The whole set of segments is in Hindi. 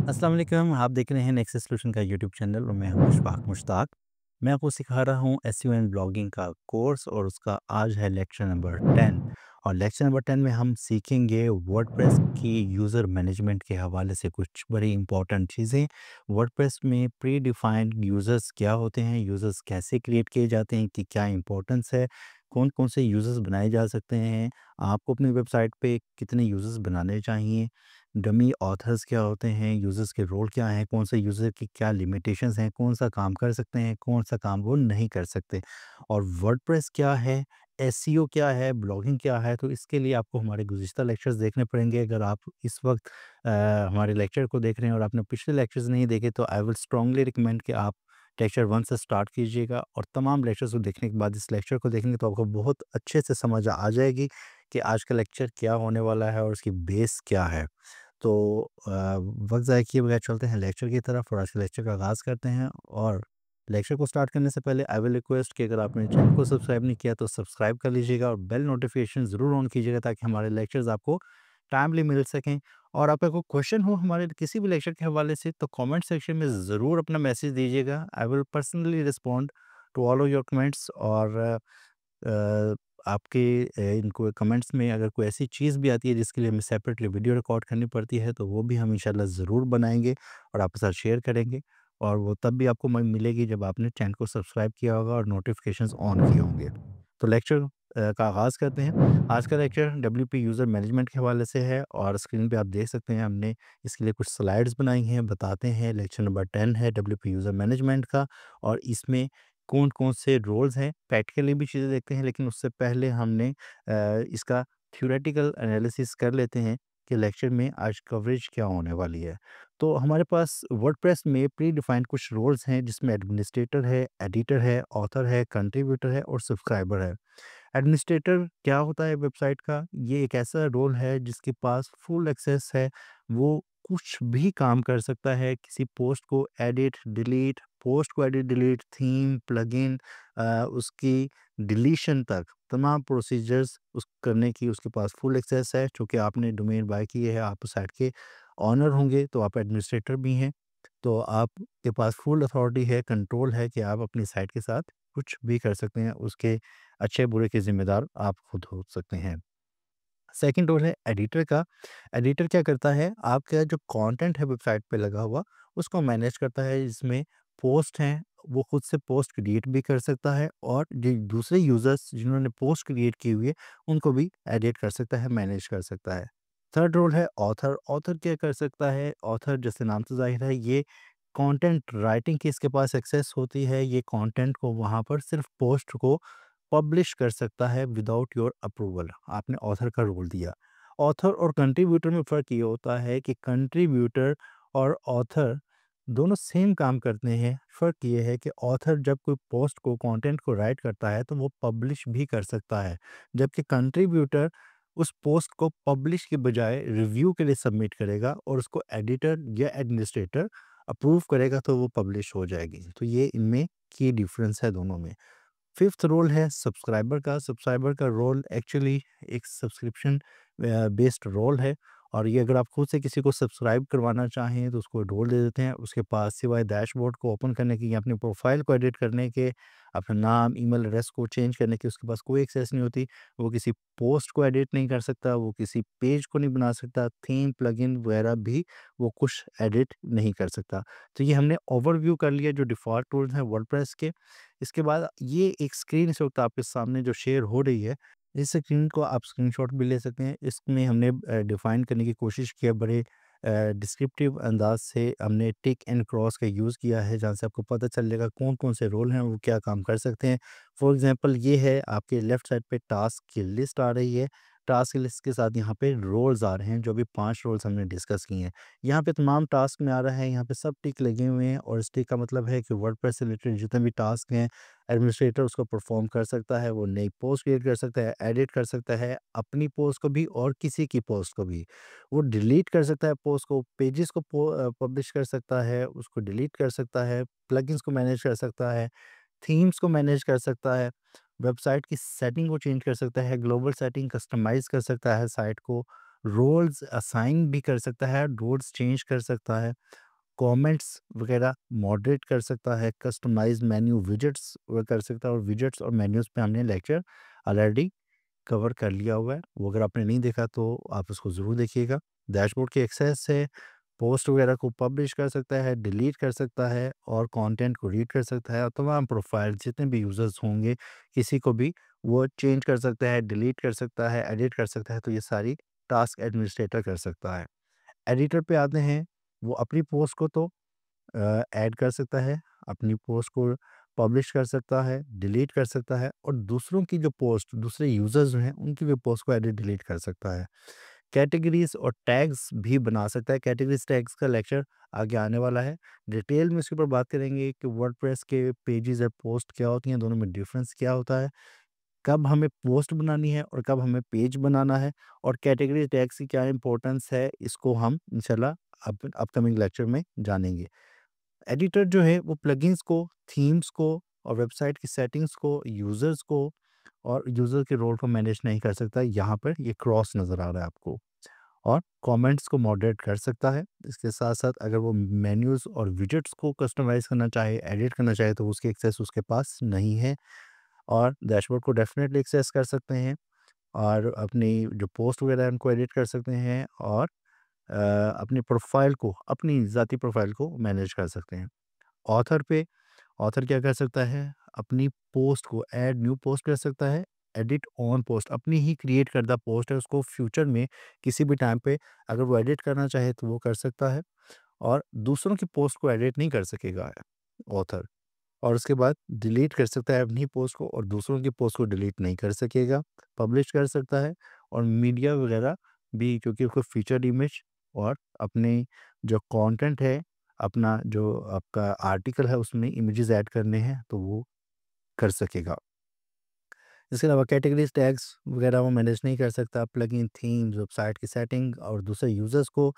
अस्सलाम वालेकुम, आप देख रहे हैं नेक्स्ट सॉल्यूशन का यूट्यूब चैनल और मैं हूं मुश्ताक मुश्ताक। मैं आपको सिखा रहा हूं एसईओ एंड ब्लॉगिंग का कोर्स और उसका आज है लेक्चर नंबर 10। और लेक्चर नंबर 10 में हम सीखेंगे वर्डप्रेस की यूज़र मैनेजमेंट के हवाले से कुछ बड़ी इंपॉर्टेंट चीज़ें। वर्डप्रेस में प्री डिफाइंड यूज़र्स क्या होते हैं, यूज़र्स कैसे क्रिएट किए जाते हैं, कि क्या इंपॉर्टेंस है, कौन कौन से यूज़र्स बनाए जा सकते हैं, आपको अपनी वेबसाइट पे कितने यूज़र्स बनाने चाहिए, डमी ऑथर्स क्या होते हैं, यूज़र्स के रोल क्या हैं, कौन से यूज़र की क्या लिमिटेशंस हैं, कौन सा काम कर सकते हैं, कौन सा काम वो नहीं कर सकते, और वर्डप्रेस क्या है, एसईओ क्या है, ब्लॉगिंग क्या है। तो इसके लिए आपको हमारे गुज़िश्ता लेक्चर्स देखने पड़ेंगे। अगर आप इस वक्त हमारे लेक्चर को देख रहे हैं और आपने पिछले लेक्चर्स नहीं देखे, तो आई विल स्ट्रांगली रिकमेंड कि आप लेक्चर 1 से स्टार्ट कीजिएगा, और तमाम लेक्चर्स को देखने के बाद इस लेक्चर को देखेंगे तो आपको बहुत अच्छे से समझ आ जाएगी कि आज का लेक्चर क्या होने वाला है और उसकी बेस क्या है। तो वक़्त ज़ाया किए बगैर चलते हैं लेक्चर की तरफ और आज के लेक्चर का आगाज़ करते हैं। और लेक्चर को स्टार्ट करने से पहले आई विल रिक्वेस्ट कि अगर आपने चैनल को सब्सक्राइब नहीं किया तो सब्सक्राइब कर लीजिएगा और बेल नोटिफिकेशन ज़रूर ऑन कीजिएगा ताकि हमारे लेक्चर्स आपको टाइमली मिल सकें। और आपका कोई क्वेश्चन हो हमारे किसी भी लेक्चर के हवाले से तो कमेंट सेक्शन में ज़रूर अपना मैसेज दीजिएगा। I will personally respond to all of your comments. और अ, आपके इनको कमेंट्स में अगर कोई ऐसी चीज़ भी आती है जिसके लिए हमें सेपरेटली वीडियो रिकॉर्ड करनी पड़ती है, तो वो भी हम इंशाल्लाह ज़रूर बनाएँगे और आपके साथ शेयर करेंगे। और वो तब भी आपको मिलेगी जब आपने चैनल को सब्सक्राइब किया होगा और नोटिफ़िकेशंस ऑन किए होंगे। तो लेक्चर का आगाज़ करते हैं। आज का लेक्चर डब्ल्यूपी यूज़र मैनेजमेंट के हवाले से है और स्क्रीन पे आप देख सकते हैं हमने इसके लिए कुछ स्लाइड्स बनाई हैं। बताते हैं, लेक्चर नंबर 10 है डब्ल्यूपी यूज़र मैनेजमेंट का, और इसमें कौन-कौन से रोल्स हैं, प्रैक्टिकली भी चीज़ें देखते हैं, लेकिन उससे पहले हमने इसका थ्योरेटिकल एनालिसिस कर लेते हैं कि लेक्चर में आज कवरेज क्या होने वाली है। तो हमारे पास वर्डप्रेस में प्री डिफाइंड कुछ रोल्स हैं जिसमें एडमिनिस्ट्रेटर है, एडिटर है, ऑथर है, कंट्रीब्यूटर है और सब्सक्राइबर है। एडमिनिस्ट्रेटर क्या होता है वेबसाइट का? ये एक ऐसा रोल है जिसके पास फुल एक्सेस है। वो कुछ भी काम कर सकता है, किसी पोस्ट को एडिट, डिलीट, पोस्ट को एडिट, डिलीट, थीम, प्लगइन, उसकी डिलीशन तक तमाम प्रोसीजर्स उस करने की उसके पास फुल एक्सेस है। चूँकि आपने डोमेन बाय की है, आप उस साइट के ओनर होंगे, तो आप एडमिनिस्ट्रेटर भी हैं। तो आपके पास फुल अथॉरिटी है, कंट्रोल है कि आप अपनी साइट के साथ कुछ भी कर सकते हैं। उसके अच्छे-बुरे के ज़िम्मेदार आप खुद हो सकते हैं। सेकंड रोल है एडिटर का। एडिटर क्या करता है, आपका जो कंटेंट है वेबसाइट पे लगा हुआ, उसको मैनेज करता है। इसमें पोस्ट हैं, वो खुद से पोस्ट क्रिएट भी कर सकता है, और जो दूसरे यूज़र्स जिन्होंने पोस्ट क्रिएट की हुई है, उनको भी एडिट कर सकता है, मैनेज कर सकता है। थर्ड रोल है ऑथर। ऑथर क्या कर सकता है? ऑथर जैसे नाम से ज़ाहिर है, ये कंटेंट राइटिंग की इसके पास एक्सेस होती है। ये कंटेंट को वहाँ पर सिर्फ़ पोस्ट को पब्लिश कर सकता है विदाउट योर अप्रूवल। आपने ऑथर का रोल दिया। ऑथर और कंट्रीब्यूटर में फ़र्क ये होता है कि कंट्रीब्यूटर और ऑथर दोनों सेम काम करते हैं। फ़र्क ये है कि ऑथर जब कोई पोस्ट को कंटेंट को राइट करता है तो वो पब्लिश भी कर सकता है, जबकि कंट्रीब्यूटर उस पोस्ट को पब्लिश के बजाय रिव्यू के लिए सबमिट करेगा और उसको एडिटर या एडमिनिस्ट्रेटर अप्रूव करेगा तो वो पब्लिश हो जाएगी। तो ये इनमें की डिफरेंस है दोनों में। फिफ्थ रोल है सब्सक्राइबर का। सब्सक्राइबर का रोल एक्चुअली एक सब्सक्रिप्शन बेस्ड रोल है, और ये अगर आप खुद से किसी को सब्सक्राइब करवाना चाहें तो उसको रोल दे देते हैं। उसके पास सिवाय डैशबोर्ड को ओपन करने के या अपनी प्रोफाइल को एडिट करने के, अपना नाम, ईमेल एड्रेस को चेंज करने की उसके पास कोई एक्सेस नहीं होती। वो किसी पोस्ट को एडिट नहीं कर सकता, वो किसी पेज को नहीं बना सकता, थीम, प्लगइन वगैरह भी वो कुछ एडिट नहीं कर सकता। तो ये हमने ओवरव्यू कर लिया जो डिफ़ॉल्ट टूल्स हैं वर्डप्रेस के। इसके बाद ये एक स्क्रीन इस वक़्त आपके सामने जो शेयर हो रही है, इस स्क्रीन को आप स्क्रीनशॉट भी ले सकते हैं। इसमें हमने डिफ़ाइन करने की कोशिश की है, बड़े डिस्क्रिप्टिव अंदाज़ से हमने टिक एंड क्रॉस का यूज़ किया है, जहाँ से आपको पता चल जाएगा कौन-कौन से रोल हैं, वो क्या काम कर सकते हैं। फॉर एग्ज़ाम्पल ये है, आपके लेफ्ट साइड पे टास्क की लिस्ट आ रही है। टास्क की लिस्ट के साथ यहाँ पे रोल्स आ रहे हैं, जो भी 5 रोल्स हमने डिस्कस किए हैं। यहाँ पे तमाम टास्क में आ रहा है, यहाँ पे सब टिक लगे हुए हैं, और इस टिक का मतलब है कि वर्डप्रेस से रिलेटेड जितने भी टास्क हैं, एडमिनिस्ट्रेटर उसको परफॉर्म कर सकता है। वो नई पोस्ट क्रिएट कर सकता है, एडिट कर सकता है, अपनी पोस्ट को भी और किसी की पोस्ट को भी। वो डिलीट कर सकता है पोस्ट को, पेजेस को पब्लिश कर सकता है, उसको डिलीट कर सकता है, प्लगइन्स को मैनेज कर सकता है, थीम्स को मैनेज कर सकता है, वेबसाइट की सेटिंग को चेंज कर सकता है, ग्लोबल सेटिंग कस्टमाइज़ कर सकता है साइट को, रोल्स असाइन भी कर सकता है, रोल्स चेंज कर सकता है, कमेंट्स वगैरह मॉडरेट कर सकता है, कस्टमाइज़ मेन्यू विजेट्स वो कर सकता है, और विजेट्स और मेन्यूज़ पे हमने लेक्चर ऑलरेडी कवर कर लिया हुआ है। वो अगर आपने नहीं देखा तो आप उसको ज़रूर देखिएगा। डैशबोर्ड की एक्सेस से पोस्ट वगैरह को पब्लिश कर सकता है, डिलीट कर सकता है और कंटेंट को रीड कर सकता है, और तमाम प्रोफाइल जितने भी यूज़र्स होंगे किसी को भी वो चेंज कर सकता है, डिलीट कर सकता है, एडिट कर सकता है। तो ये सारी टास्क एडमिनिस्ट्रेटर कर सकता है। एडिटर पे आते हैं, वो अपनी पोस्ट को तो ऐड कर सकता है, अपनी पोस्ट को पब्लिश कर सकता है, डिलीट कर सकता है, और दूसरों की जो पोस्ट, दूसरे यूज़र्स जो हैं उनकी भी पोस्ट को एडिट डिलीट कर सकता है। कैटेगरीज़ और टैग्स भी बना सकता है। कैटेगरीज़ टैग्स का लेक्चर आगे आने वाला है। डिटेल में इसके ऊपर बात करेंगे कि वर्डप्रेस के पेजेज़ और पोस्ट क्या होती हैं, दोनों में डिफ़रेंस क्या होता है, कब हमें पोस्ट बनानी है और कब हमें पेज बनाना है, और कैटेगरी टैग्स की क्या इम्पोर्टेंस है, इसको हम इंशाल्लाह अपकमिंग लेक्चर में जानेंगे। एडिटर जो है वो प्लगइन्स को, थीम्स को और वेबसाइट की सेटिंग्स को, यूज़र्स को और यूज़र के रोल को मैनेज नहीं कर सकता। यहाँ पर ये क्रॉस नज़र आ रहा है आपको। और कमेंट्स को मॉडरेट कर सकता है। इसके साथ-साथ अगर वो मेन्यूज़ और विजेट्स को कस्टमाइज़ करना चाहे, एडिट करना चाहे, तो उसकी एक्सेस उसके पास नहीं है। और डैशबोर्ड को डेफ़िनेटली एक्सेस कर सकते हैं, और अपनी जो पोस्ट वगैरह है उनको एडिट कर सकते हैं, और अपनी प्रोफ़ाइल को, अपनी ज़ाती प्रोफ़ाइल को मैनेज कर सकते हैं। ऑथर पे ऑथर क्या कर सकता है, अपनी पोस्ट को ऐड न्यू पोस्ट कर सकता है, एडिट ऑन पोस्ट, अपनी ही क्रिएट करदा पोस्ट है उसको फ्यूचर में किसी भी टाइम पे अगर वो एडिट करना चाहे तो वो कर सकता है, और दूसरों की पोस्ट को एडिट नहीं कर सकेगा ऑथर। और उसके बाद डिलीट कर सकता है अपनी पोस्ट को, और दूसरों की पोस्ट को डिलीट नहीं कर सकेगा। पब्लिश कर सकता है, और मीडिया वगैरह भी, क्योंकि उसको फीचर्ड इमेज और अपने जो कंटेंट है, अपना जो आपका आर्टिकल है उसमें इमेजेस ऐड करने हैं तो वो कर सकेगा। इसके अलावा कैटेगरीज़ टैग्स वगैरह वो मैनेज नहीं कर सकता। प्लगइन, थीम्स, वेबसाइट की सेटिंग और दूसरे यूज़र्स को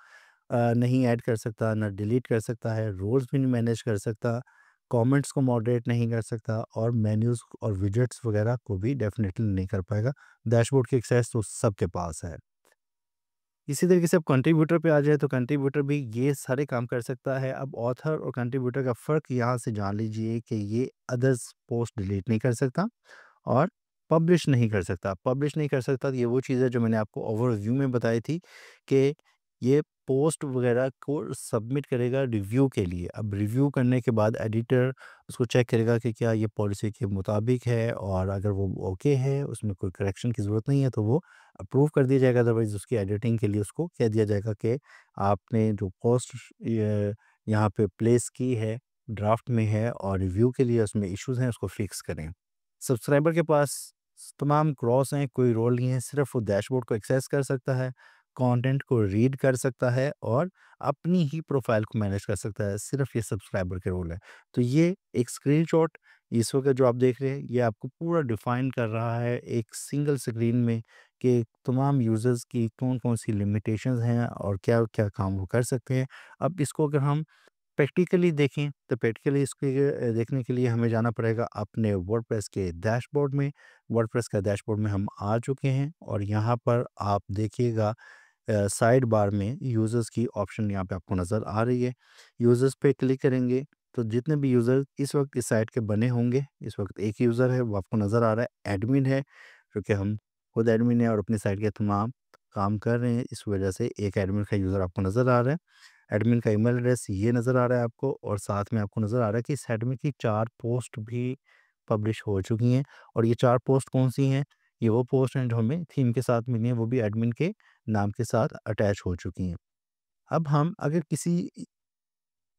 नहीं ऐड कर सकता, ना डिलीट कर सकता है, रोल्स भी नहीं मैनेज कर सकता, कमेंट्स को मॉडरेट नहीं कर सकता, और मेन्यूज़ और विजेट्स वगैरह को भी डेफ़िनेटली नहीं कर पाएगा। डैशबोर्ड की एक्सेस तो सबके पास है। इसी तरीके से अब कंट्रीब्यूटर पे आ जाए तो कंट्रीब्यूटर भी ये सारे काम कर सकता है। अब ऑथर और कंट्रीब्यूटर का फ़र्क यहाँ से जान लीजिए कि ये अदर्स पोस्ट डिलीट नहीं कर सकता और पब्लिश नहीं कर सकता। पब्लिश नहीं कर सकता तो ये वो चीज़ है जो मैंने आपको ओवरव्यू में बताई थी कि ये पोस्ट वगैरह को सबमिट करेगा रिव्यू के लिए। अब रिव्यू करने के बाद एडिटर उसको चेक करेगा कि क्या ये पॉलिसी के मुताबिक है, और अगर वो ओके है, उसमें कोई करेक्शन की ज़रूरत नहीं है, तो वो अप्रूव कर दिया जाएगा। अदरवाइज़ उसकी एडिटिंग के लिए उसको कह दिया जाएगा कि आपने जो पोस्ट यहाँ पे प्लेस की है, ड्राफ्ट में है, और रिव्यू के लिए उसमें इश्यूज़ हैं, उसको फिक्स करें। सब्सक्राइबर के पास तमाम क्रॉस हैं, कोई रोल नहीं है, सिर्फ़ वो डैशबोर्ड को एक्सेस कर सकता है, कंटेंट को रीड कर सकता है, और अपनी ही प्रोफ़ाइल को मैनेज कर सकता है, सिर्फ़ ये सब्सक्राइबर के रोल है। तो ये एक स्क्रीनशॉट इस वक़्त जो आप देख रहे हैं, ये आपको पूरा डिफ़ाइन कर रहा है एक सिंगल स्क्रीन में कि तमाम यूज़र्स की कौन-कौन सी लिमिटेशंस हैं और क्या-क्या काम वो कर सकते हैं। अब इसको अगर हम प्रैक्टिकली देखें तो प्रैक्टिकली इसके देखने के लिए हमें जाना पड़ेगा अपने वर्डप्रेस के डैशबोर्ड में। वर्डप्रेस का डैशबोर्ड में हम आ चुके हैं, और यहाँ पर आप देखिएगा साइड बार में यूज़र्स की ऑप्शन यहाँ पे आपको नज़र आ रही है। यूज़र्स पे क्लिक करेंगे तो जितने भी यूज़र इस वक्त इस साइट के बने होंगे, इस वक्त एक यूज़र है वो आपको नज़र आ रहा है, एडमिन है, क्योंकि हम खुद एडमिन है और अपनी साइट के तमाम काम कर रहे हैं, इस वजह से एक एडमिन का यूज़र आपको नज़र आ रहा है। एडमिन का ईमेल एड्रेस ये नज़र आ रहा है आपको, और साथ में आपको नज़र आ रहा है कि इस एडमिन की 4 पोस्ट भी पब्लिश हो चुकी हैं, और ये 4 पोस्ट कौन-सी हैं? ये वो पोस्ट हैं जो हमें थीम के साथ मिली हैं, वो भी एडमिन के नाम के साथ अटैच हो चुकी हैं। अब हम अगर किसी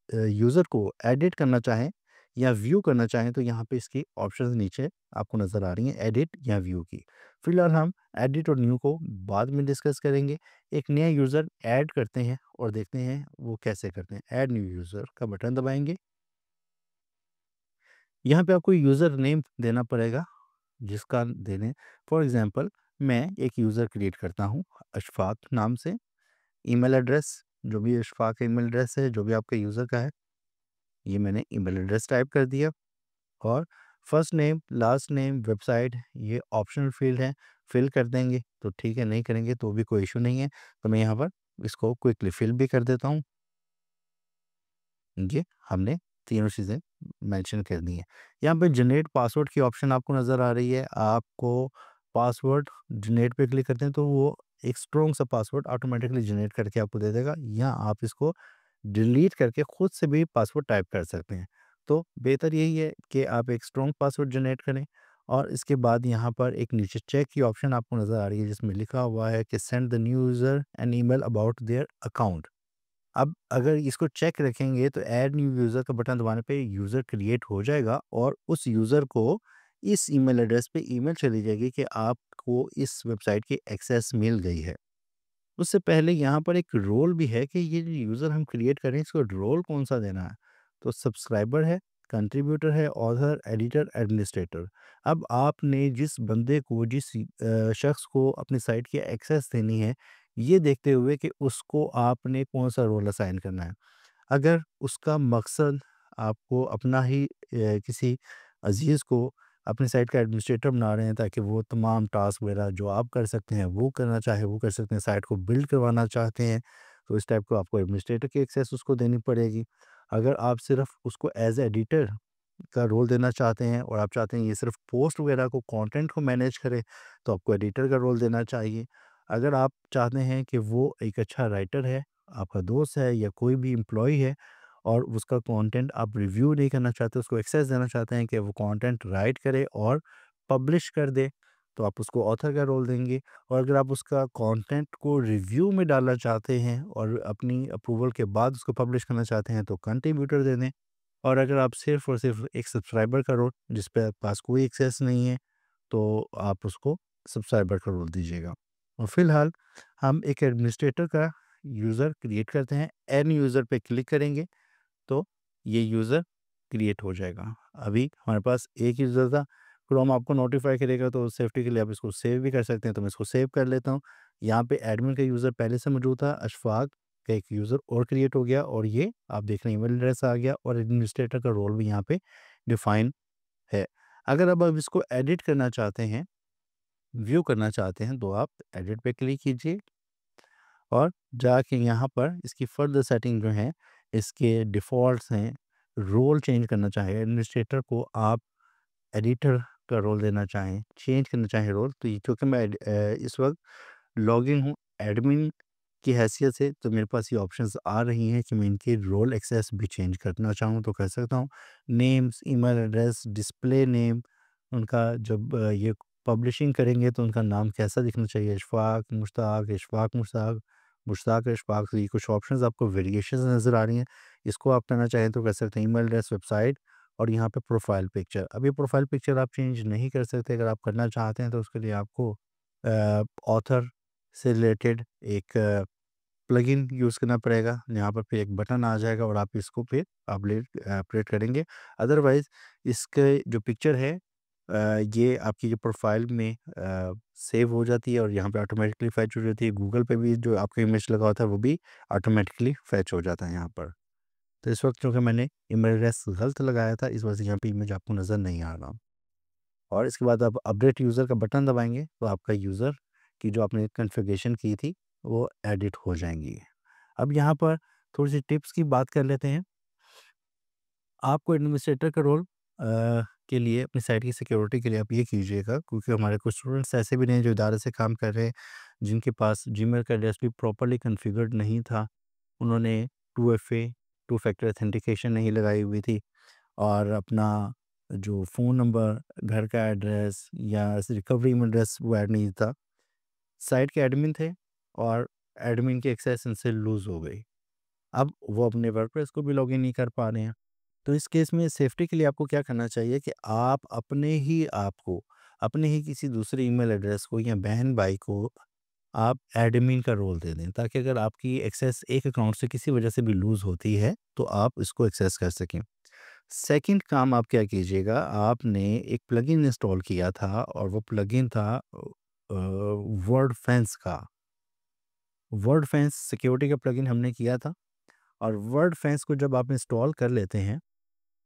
यूज़र को एडिट करना चाहें या व्यू करना चाहें तो यहाँ पे इसकी ऑप्शंस नीचे आपको नज़र आ रही हैं, एडिट या व्यू की। फिलहाल हम एडिट और न्यू को बाद में डिस्कस करेंगे। एक नया यूज़र ऐड करते हैं और देखते हैं वो कैसे करते हैं। ऐड न्यू यूज़र का बटन दबाएँगे। यहाँ पे आपको यूज़र नेम देना पड़ेगा, जिसका देने फॉर एग्ज़ाम्पल मैं एक यूज़र क्रिएट करता हूँ अशफ़ाक नाम से। ईमेल एड्रेस, जो भी अशफ़ाक का ईमेल एड्रेस है, जो भी आपके यूज़र का है, ये मैंने ईमेल एड्रेस टाइप कर दिया। और first name, last name, website ये ऑप्शनल फ़ील्ड है। फिल कर देंगे तो ठीक है, नहीं करेंगे तो भी कोई इशू नहीं है। तो मैं यहाँ पर इसको क्विकली फिल भी कर देता हूँ। ये हमने तीनों चीज़ें मेंशन कर दी हैं। यहाँ पे जनरेट पासवर्ड की ऑप्शन आपको नज़र आ रही है। आपको पासवर्ड जनरेट पे क्लिक करते हैं तो वो एक स्ट्रॉन्ग सा पासवर्ड ऑटोमेटिकली जनरेट करके आपको दे देगा, या आप इसको डिलीट करके खुद से भी पासवर्ड टाइप कर सकते हैं। तो बेहतर यही है कि आप एक स्ट्रॉन्ग पासवर्ड जनरेट करें, और इसके बाद यहाँ पर एक नीचे चेक की ऑप्शन आपको नज़र आ रही है जिसमें लिखा हुआ है कि send the new user an email about their account. अब अगर इसको चेक रखेंगे तो ऐड न्यू यूज़र का बटन दबाने पे यूज़र क्रिएट हो जाएगा, और उस यूज़र को इस ईमेल एड्रेस पे ईमेल चली जाएगी कि आपको इस वेबसाइट की एक्सेस मिल गई है। उससे पहले यहाँ पर एक रोल भी है कि ये जो यूज़र हम क्रिएट कर रहे हैं इसको रोल कौन-सा देना है। तो सब्सक्राइबर है, कंट्रीब्यूटर है, ऑथर, एडिटर, एडमिनिस्ट्रेटर। अब आपने जिस बंदे को, जिस शख्स को अपनी साइट की एक्सेस देनी है, ये देखते हुए कि उसको आपने कौन-सा रोल असाइन करना है। अगर उसका मकसद आपको अपना ही किसी अज़ीज़ को अपनी साइट का एडमिनिस्ट्रेटर बना रहे हैं ताकि वो तमाम टास्क वगैरह जो आप कर सकते हैं वो करना चाहे वो कर सकते हैं, साइट को बिल्ड करवाना चाहते हैं, तो इस टाइप को आपको एडमिनिस्ट्रेटर की एक्सेस उसको देनी पड़ेगी। अगर आप सिर्फ उसको एज एडिटर का रोल देना चाहते हैं और आप चाहते हैं ये सिर्फ पोस्ट वगैरह को, कंटेंट को मैनेज करे, तो आपको एडिटर का रोल देना चाहिए। अगर आप चाहते हैं कि वो एक अच्छा राइटर है, आपका दोस्त है या कोई भी एम्प्लॉई है, और उसका कंटेंट आप रिव्यू नहीं करना चाहते, उसको एक्सेस देना चाहते हैं कि वो कंटेंट राइट करे और पब्लिश कर दे, तो आप उसको ऑथर का रोल देंगे। और अगर आप उसका कंटेंट को रिव्यू में डालना चाहते हैं और अपनी अप्रूवल के बाद उसको पब्लिश करना चाहते हैं, तो कंट्रीब्यूटर दे दें। और अगर आप सिर्फ़ और सिर्फ़ एक सब्सक्राइबर का रोल, जिस पे आपके पास कोई एक्सेस नहीं है, तो आप उसको सब्सक्राइबर का रोल दीजिएगा। और फ़िलहाल हम एक एडमिनिस्ट्रेटर का यूज़र क्रिएट करते हैं। एड यूज़र पे क्लिक करेंगे तो ये यूज़र क्रिएट हो जाएगा। अभी हमारे पास एक यूज़र था, क्रोम आपको नोटिफ़ाई करेगा तो सेफ्टी के लिए आप इसको सेव भी कर सकते हैं, तो मैं इसको सेव कर लेता हूँ। यहाँ पे एडमिन का यूज़र पहले से मौजूद था, अशफ़ाक का एक यूज़र और क्रिएट हो गया, और ये आप देख रहे हैं ईमेल एड्रेस आ गया, और एडमिनिस्ट्रेटर का रोल भी यहाँ पे डिफ़ाइन है। अगर अब आप इसको एडिट करना चाहते हैं, व्यू करना चाहते हैं, तो आप एडिट पे क्लिक कीजिए, और जाके यहाँ पर इसकी फर्दर सेटिंग जो है, इसके डिफ़ॉल्ट्स हैं, रोल चेंज करना चाहें, एडमिनिस्ट्रेटर को आप एडिटर का रोल देना चाहें, चेंज करना चाहें रोल, तो ये क्योंकि मैं इस वक़्त लॉगिन हूँ एडमिन की हैसियत से, तो मेरे पास ये ऑप्शंस आ रही हैं कि मैं इनके रोल एक्सेस भी चेंज करना चाहूँ तो कर सकता हूँ। Names, email address, display name, उनका जब ये पब्लिशिंग करेंगे तो उनका नाम कैसा दिखना चाहिए, इशफ़ाक, मुश्ताक, इशफ़ाक, मुश्ताक, मुश्ताक, इशफ़ाक, तो ये कुछ ऑप्शंस आपको वेरिएशंस नज़र आ रही हैं। इसको आप करना चाहें तो कर सकते हैं। ईमेल एड्रेस, वेबसाइट, और यहाँ पे प्रोफ़ाइल पिक्चर। अब ये प्रोफ़ाइल पिक्चर आप चेंज नहीं कर सकते, अगर आप करना चाहते हैं तो उसके लिए आपको ऑथर से रिलेटेड एक प्लगइन यूज़ करना पड़ेगा। यहाँ पर फिर एक बटन आ जाएगा और आप इसको फिर अपडेट करेंगे। अदरवाइज़ इसके जो पिक्चर है ये आपकी जो प्रोफ़ाइल में सेव हो जाती है और यहाँ पे ऑटोमेटिकली फ़ेच हो जाती है। गूगल पे भी जो आपका इमेज लगा होता है वो भी ऑटोमेटिकली फ़ेच हो जाता है यहाँ पर। तो इस वक़्त चूँकि मैंने ईमेल एड्रेस गलत लगाया था, इस वजह से यहाँ पे इमेज आपको नज़र नहीं आ रहा। और इसके बाद आप अपडेट यूज़र का बटन दबाएँगे तो आपका यूज़र की जो आपने कॉन्फ़िगरेशन की थी वो एडिट हो जाएँगी। अब यहाँ पर थोड़ी-सी टिप्स की बात कर लेते हैं। आपको एडमिनिस्ट्रेटर का रोल के लिए अपनी साइट की सिक्योरिटी के लिए आप ये कीजिएगा, क्योंकि हमारे कुछ स्टूडेंट्स ऐसे भी नहीं जो इदारे से काम कर रहे हैं, जिनके पास जीमेल का एड्रेस भी प्रॉपर्ली कॉन्फ़िगर्ड नहीं था। उन्होंने 2FA, टू फैक्टर ऑथेंटिकेशन नहीं लगाई हुई थी, और अपना जो फ़ोन नंबर, घर का एड्रेस या रिकवरी ईमेल एड्रेस वो ऐड नहीं था। साइट के एडमिन थे और एडमिन की एक्सेस इनसे लूज़ हो गई। अब वो अपने वर्डप्रेस को भी लॉगिन नहीं कर पा रहे हैं। तो इस केस में सेफ्टी के लिए आपको क्या करना चाहिए कि आप अपने ही आप को, अपने ही किसी दूसरे ईमेल एड्रेस को या बहन-भाई को आप एडमिन का रोल दे दें, ताकि अगर आपकी एक्सेस एक अकाउंट से किसी वजह से भी लूज़ होती है, तो आप इसको एक्सेस कर सकें। सेकंड काम आप क्या कीजिएगा, आपने एक प्लगइन इंस्टॉल किया था और वो प्लगइन था वर्डफेंस का। वर्डफेंस सिक्योरिटी का प्लगइन हमने किया था, और वर्डफेंस को जब आप इंस्टॉल कर लेते हैं,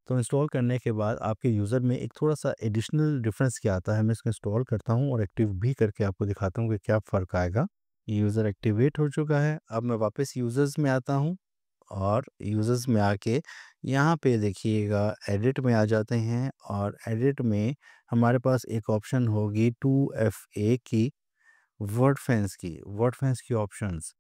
तो इंस्टॉल करने के बाद आपके यूज़र में एक थोड़ा-सा एडिशनल डिफ़रेंस क्या आता है, मैं इसको इंस्टॉल करता हूँ और एक्टिव भी करके आपको दिखाता हूँ कि क्या फ़र्क आएगा। यूज़र एक्टिवेट हो चुका है, अब मैं वापस यूज़र्स में आता हूँ और यूज़र्स में आके यहाँ पे देखिएगा एडिट में आ जाते हैं और एडिट में हमारे पास एक ऑप्शन होगी 2FA की वर्ड फैंस की ऑप्शंस।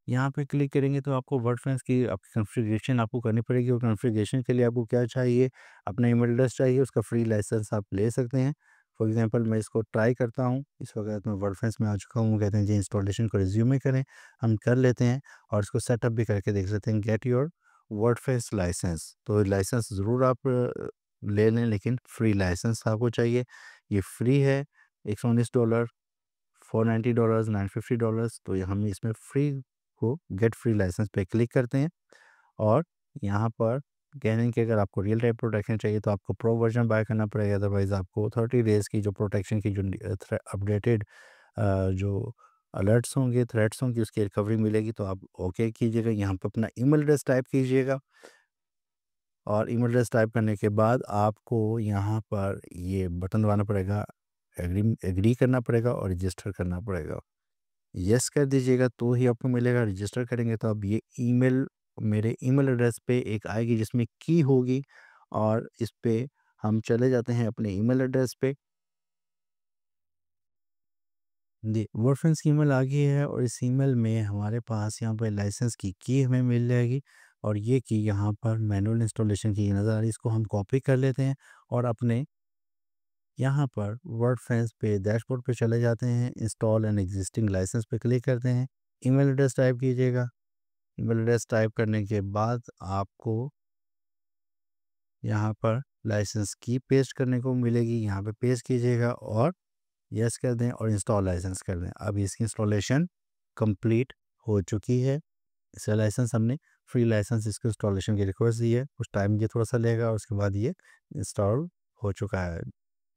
यहाँ पे क्लिक करेंगे तो आपको वर्ड फैंस की आपकी कॉन्फ़िगरेशन आपको करनी पड़ेगी और कॉन्फ़िगरेशन के लिए आपको क्या चाहिए, अपना ईमेल एड्रेस चाहिए, उसका फ्री लाइसेंस आप ले सकते हैं। फॉर एग्ज़ाम्पल मैं इसको ट्राई करता हूँ, इस वक़्त मैं वर्ड फैंस में आ चुका हूँ, कहते हैं जी इंस्टॉलेशन को रिज़्यूम में करें, हम कर लेते हैं और इसको सेटअप भी करके देख सकते हैं, गेट योर वर्डप्रेस लाइसेंस। तो लाइसेंस ज़रूर आप ले लें लेकिन फ्री लाइसेंस आपको चाहिए। ये फ्री है, $119 $490 $950, तो ये हम इसमें फ्री को गेट फ्री लाइसेंस पे क्लिक करते हैं और यहाँ पर कह रहे हैं कि अगर आपको रियल टाइम प्रोटेक्शन चाहिए तो आपको प्रो वर्जन बाय करना पड़ेगा, अदरवाइज़ आपको 30 डेज़ की जो प्रोटेक्शन की जो अपडेटेड जो अलर्ट्स होंगे, थ्रेट्स होंगी, उसकी रिकवरी मिलेगी। तो आप ओके कीजिएगा, यहाँ पे अपना ईमेल एड्रेस टाइप कीजिएगा और ईमेल एड्रेस टाइप करने के बाद आपको यहाँ पर ये बटन दबाना पड़ेगा, एग्री करना पड़ेगा और रजिस्टर करना पड़ेगा। यस कर दीजिएगा तो ही आपको मिलेगा, रजिस्टर करेंगे तो अब ये ईमेल मेरे ईमेल एड्रेस पे एक आएगी जिसमें की होगी और इस पे हम चले जाते हैं अपने ईमेल एड्रेस पे। जी, वर्डप्रेस की ईमेल आ गई है और इस ईमेल में हमारे पास यहाँ पे लाइसेंस की हमें मिल जाएगी और ये की यहाँ पर मैनुअल इंस्टॉलेशन की नज़र आ रही है, इसको हम कॉपी कर लेते हैं और अपने यहाँ पर वर्डप्रेस पे डैशबोर्ड पे चले जाते हैं, इंस्टॉल एंड एग्जिस्टिंग लाइसेंस पे क्लिक करते हैं, ईमेल एड्रेस टाइप कीजिएगा। ईमेल एड्रेस टाइप करने के बाद आपको यहाँ पर लाइसेंस की पेस्ट करने को मिलेगी, यहाँ पे पेस्ट कीजिएगा और यस कर दें और इंस्टॉल लाइसेंस कर दें। अब इसकी इंस्टॉलेशन कंप्लीट हो चुकी है। इसका लाइसेंस हमने फ्री लाइसेंस इसको इंस्टॉलेशन की रिक्वेस्ट दी है, कुछ टाइम ये थोड़ा सा लेगा और उसके बाद ये इंस्टॉल हो चुका है।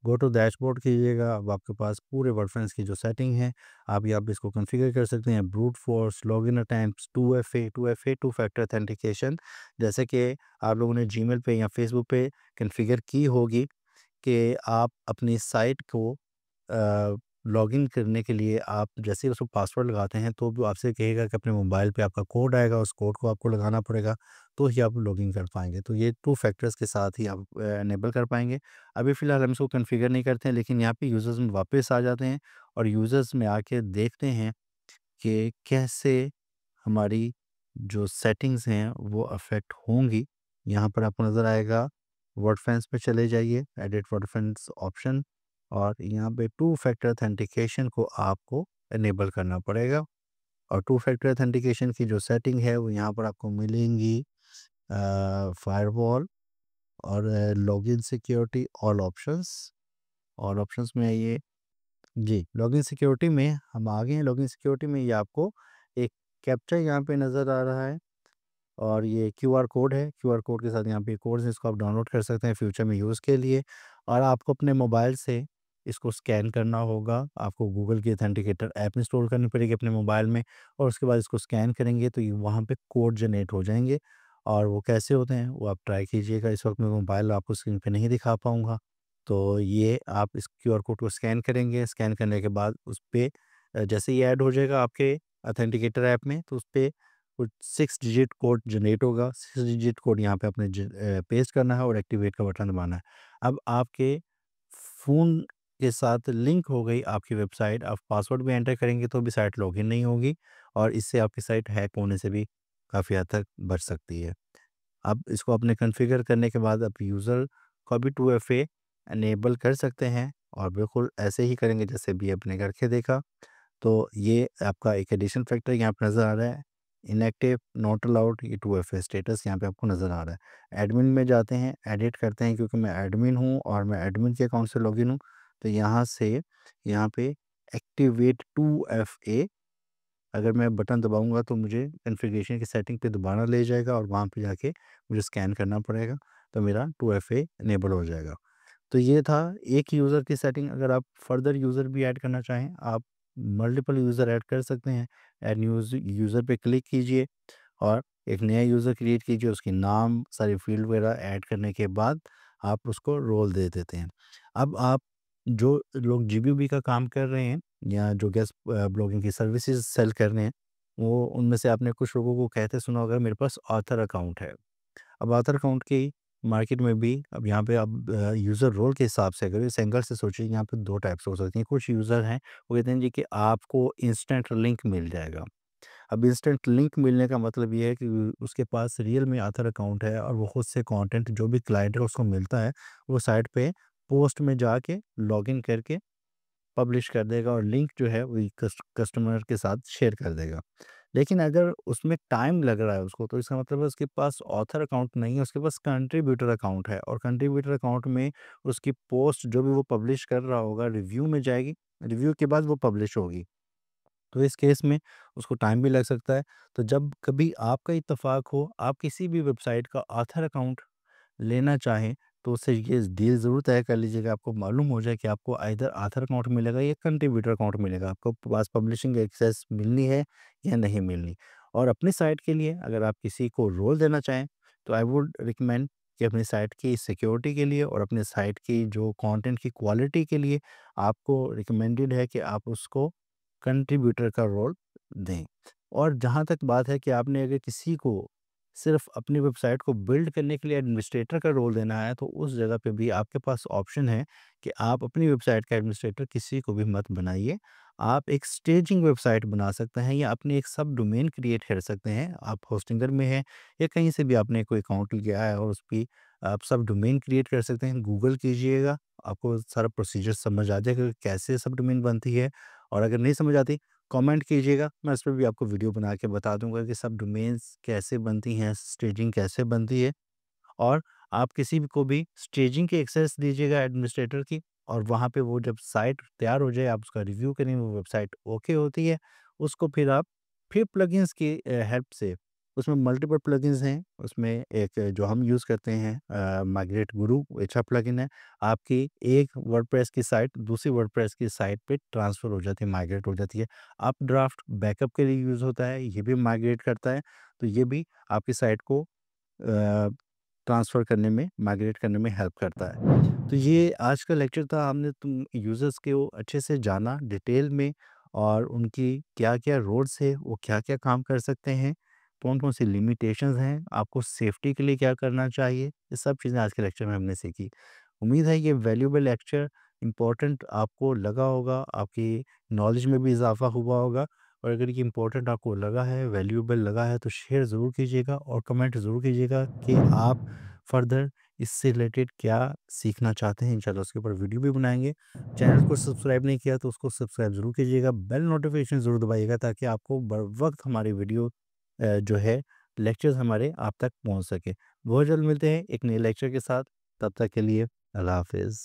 गो टू डैशबोर्ड कीजिएगा, अब आपके पास पूरे वर्डप्रेस की जो सेटिंग है आप यहाँ पे इसको कॉन्फ़िगर कर सकते हैं। Brute force, login attempts, 2FA two factor authentication, जैसे कि आप लोगों ने जीमेल पे या फेसबुक पे कॉन्फ़िगर की होगी कि आप अपनी साइट को लॉगिन करने के लिए आप जैसे ही उसको पासवर्ड लगाते हैं तो वो आपसे कहेगा कि अपने मोबाइल पे आपका कोड आएगा, उस कोड को आपको लगाना पड़ेगा, तो ही आप लॉगिन कर पाएँगे। तो ये 2 फैक्टर्स के साथ ही आप इनेबल कर पाएँगे। अभी फ़िलहाल हम इसको कॉन्फ़िगर नहीं करते हैं, लेकिन यहाँ पे यूज़र्स में वापस आ जाते हैं और यूज़र्स में आके देखते हैं कि कैसे हमारी जो सेटिंग्स हैं वो अफ़ेक्ट होंगी। यहाँ पर आपको नज़र आएगा, वर्डफेंस पे चले जाइए, एडिट वर्डफेंस ऑप्शन और यहाँ पे टू फैक्टर ऑथेंटिकेशन को आपको इनेबल करना पड़ेगा और टू फैक्टर ऑथेंटिकेशन की जो सेटिंग है वो यहाँ पर आपको मिलेंगी फायरवॉल और लॉगिन सिक्योरिटी ऑल ऑप्शंस में आइए। जी, लॉगिन सिक्योरिटी में हम आ गए हैं। लॉगिन सिक्योरिटी में ये आपको एक कैप्चा यहाँ पे नज़र आ रहा है और ये क्यूआर कोड है। क्यूआर कोड के साथ यहाँ पे कोड्स है, इसको आप डाउनलोड कर सकते हैं फ्यूचर में यूज़ के लिए और आपको अपने मोबाइल से इसको स्कैन करना होगा। आपको गूगल की ऑथेंटिकेटर ऐप इंस्टॉल करनी पड़ेगी अपने मोबाइल में और उसके बाद इसको स्कैन करेंगे तो ये वहाँ पे कोड जनरेट हो जाएँगे और वो कैसे होते हैं वो आप ट्राई कीजिएगा। इस वक़्त मैं मोबाइल आपको स्क्रीन पे नहीं दिखा पाऊँगा। तो ये आप इस क्यूआर कोड को स्कैन करेंगे, स्कैन करने के बाद उस पे जैसे ही ऐड हो जाएगा आपके ऑथेंटिकेटर ऐप में तो उस पे कुछ 6 डिजिट कोड जनरेट होगा। 6 डिजिट कोड यहाँ पे आपने पेस्ट करना है और एक्टिवेट का बटन दबाना है। अब आपके फ़ोन के साथ लिंक हो गई आपकी वेबसाइट, आप पासवर्ड भी एंटर करेंगे तो भी साइट लॉगिन नहीं होगी और इससे आपकी साइट हैक होने से भी काफ़ी हद तक बच सकती है। अब इसको अपने कॉन्फ़िगर करने के बाद आप यूज़र को भी 2FA इनेबल कर सकते हैं और बिल्कुल ऐसे ही करेंगे जैसे अभी आपने करके देखा। तो ये आपका एक एडिशन फैक्टर यहाँ पे नज़र आ रहा है, इनएक्टिव, नॉट अलाउड, ये 2FA स्टेटस यहाँ पे आपको नज़र आ रहा है। एडमिन में जाते हैं, एडिट करते हैं क्योंकि मैं एडमिन हूँ और मैं एडमिन के अकाउंट से लॉगिन हूँ, तो यहाँ से यहाँ पे एक्टिवेट 2FA अगर मैं बटन दबाऊँगा तो मुझे कॉन्फ़िगरेशन की सेटिंग पे दोबारा ले जाएगा और वहाँ पे जाके मुझे स्कैन करना पड़ेगा, तो मेरा 2FA इनेबल हो जाएगा। तो ये था एक यूज़र की सेटिंग। अगर आप फर्दर यूज़र भी ऐड करना चाहें, आप मल्टीपल यूज़र ऐड कर सकते हैं। ऐड न्यूज़ यूज़र पे क्लिक कीजिए और एक नया यूज़र क्रिएट कीजिए, उसके नाम, सारी फ़ील्ड वगैरह ऐड करने के बाद आप उसको रोल दे देते हैं। अब आप जो लोग जीबीबी का काम कर रहे हैं या जो गेस्ट ब्लॉगिंग की सर्विसेज़ सेल कर रहे हैं, वो उनमें से आपने कुछ लोगों को कहते सुना होगा मेरे पास ऑथर अकाउंट है। अब ऑथर अकाउंट की मार्केट में भी अब यहाँ पे अब यूज़र रोल के हिसाब से अगर इस एंगल से सोचिए, यहाँ पे 2 टाइप से हो सकती हैं। कुछ यूज़र हैं, वो कहते हैं जी कि आपको इंस्टेंट लिंक मिल जाएगा। अब इंस्टेंट लिंक मिलने का मतलब ये है कि उसके पास रियल में ऑथर अकाउंट है और वो खुद से कंटेंट जो भी क्लाइंट है उसको मिलता है, वो साइट पे पोस्ट में जाके लॉगिन करके पब्लिश कर देगा और लिंक जो है वही कस्टमर के साथ शेयर कर देगा। लेकिन अगर उसमें टाइम लग रहा है उसको, तो इसका मतलब है उसके पास ऑथर अकाउंट नहीं है, उसके पास कंट्रीब्यूटर अकाउंट है और कंट्रीब्यूटर अकाउंट में उसकी पोस्ट जो भी वो पब्लिश कर रहा होगा रिव्यू में जाएगी, रिव्यू के बाद वो पब्लिश होगी। तो इस केस में उसको टाइम भी लग सकता है। तो जब कभी आपका इत्तेफ़ाक हो, आप किसी भी वेबसाइट का ऑथर अकाउंट लेना चाहें, तो उससे ये डील ज़रूर तय कर लीजिएगा। आपको मालूम हो जाए कि आपको आइदर ऑथर अकाउंट मिलेगा या कंट्रीब्यूटर अकाउंट मिलेगा। आपको पास पब्लिशिंग एक्सेस मिलनी है या नहीं मिलनी। और अपनी साइट के लिए अगर आप किसी को रोल देना चाहें, तो आई वुड रिकमेंड कि अपनी साइट की सिक्योरिटी के लिए और अपने साइट की जो कंटेंट की क्वालिटी के लिए आपको रिकमेंडेड है कि आप उसको कंट्रीब्यूटर का रोल दें। और जहाँ तक बात है कि आपने अगर किसी को सिर्फ़ अपनी वेबसाइट को बिल्ड करने के लिए एडमिनिस्ट्रेटर का रोल देना है, तो उस जगह पे भी आपके पास ऑप्शन है कि आप अपनी वेबसाइट का एडमिनिस्ट्रेटर किसी को भी मत बनाइए। आप एक स्टेजिंग वेबसाइट बना सकते हैं या अपनी एक सब डोमेन क्रिएट कर सकते हैं। आप होस्टिंगर में हैं या कहीं से भी आपने कोई अकाउंट लिया है और उस पे आप सब डोमेन क्रिएट कर सकते हैं। गूगल कीजिएगा, आपको सारा प्रोसीजर समझ आ जाएगा कि कैसे सब डोमेन बनती है। और अगर नहीं समझ आती, कमेंट कीजिएगा, मैं इस पे भी आपको वीडियो बना के बता दूँगा कि सब डोमेन्स कैसे बनती हैं, स्टेजिंग कैसे बनती है। और आप किसी भी को भी स्टेजिंग की एक्सेस दीजिएगा एडमिनिस्ट्रेटर की, और वहाँ पे वो जब साइट तैयार हो जाए, आप उसका रिव्यू करें, वो वेबसाइट ओके होती है, उसको फिर आप फिर प्लगइन्स की हेल्प से, उसमें मल्टीपल प्लगइन्स हैं, उसमें एक जो हम यूज़ करते हैं माइग्रेट गुरु, अच्छा प्लगइन है। आपकी एक वर्डप्रेस की साइट दूसरी वर्डप्रेस की साइट पे ट्रांसफ़र हो जाती है, माइग्रेट हो जाती है। अपड्राफ्ट बैकअप के लिए यूज़ होता है, ये भी माइग्रेट करता है, तो ये भी आपकी साइट को ट्रांसफ़र करने में, माइग्रेट करने में हेल्प करता है। तो ये आज का लेक्चर था, हमने तुम यूज़र्स के वो अच्छे से जाना डिटेल में, और उनकी क्या-क्या रोल्स है, वो क्या-क्या काम कर सकते हैं, कौन-कौन सी लिमिटेशंस हैं, आपको सेफ्टी के लिए क्या करना चाहिए, ये सब चीज़ें आज के लेक्चर में हमने सीखी। उम्मीद है ये वैल्यूएबल लेक्चर इम्पोर्टेंट आपको लगा होगा, आपकी नॉलेज में भी इज़ाफ़ा हुआ होगा। और अगर ये इम्पोर्टेंट आपको लगा है, वैल्यूएबल लगा है, तो शेयर ज़रूर कीजिएगा और कमेंट ज़रूर कीजिएगा कि आप फर्दर इससे रिलेटेड क्या सीखना चाहते हैं। इंशाल्लाह उसके ऊपर वीडियो भी बनाएँगे। चैनल को सब्सक्राइब नहीं किया तो उसको सब्सक्राइब ज़रूर कीजिएगा। बेल नोटिफ़िकेशन ज़रूर दबाइएगा ताकि आपको बर वक़्त हमारी वीडियो जो है लेक्चर्स हमारे आप तक पहुँच सके। बहुत जल्द मिलते हैं एक नए लेक्चर के साथ। तब तक के लिए अल्लाह हाफ़िज़।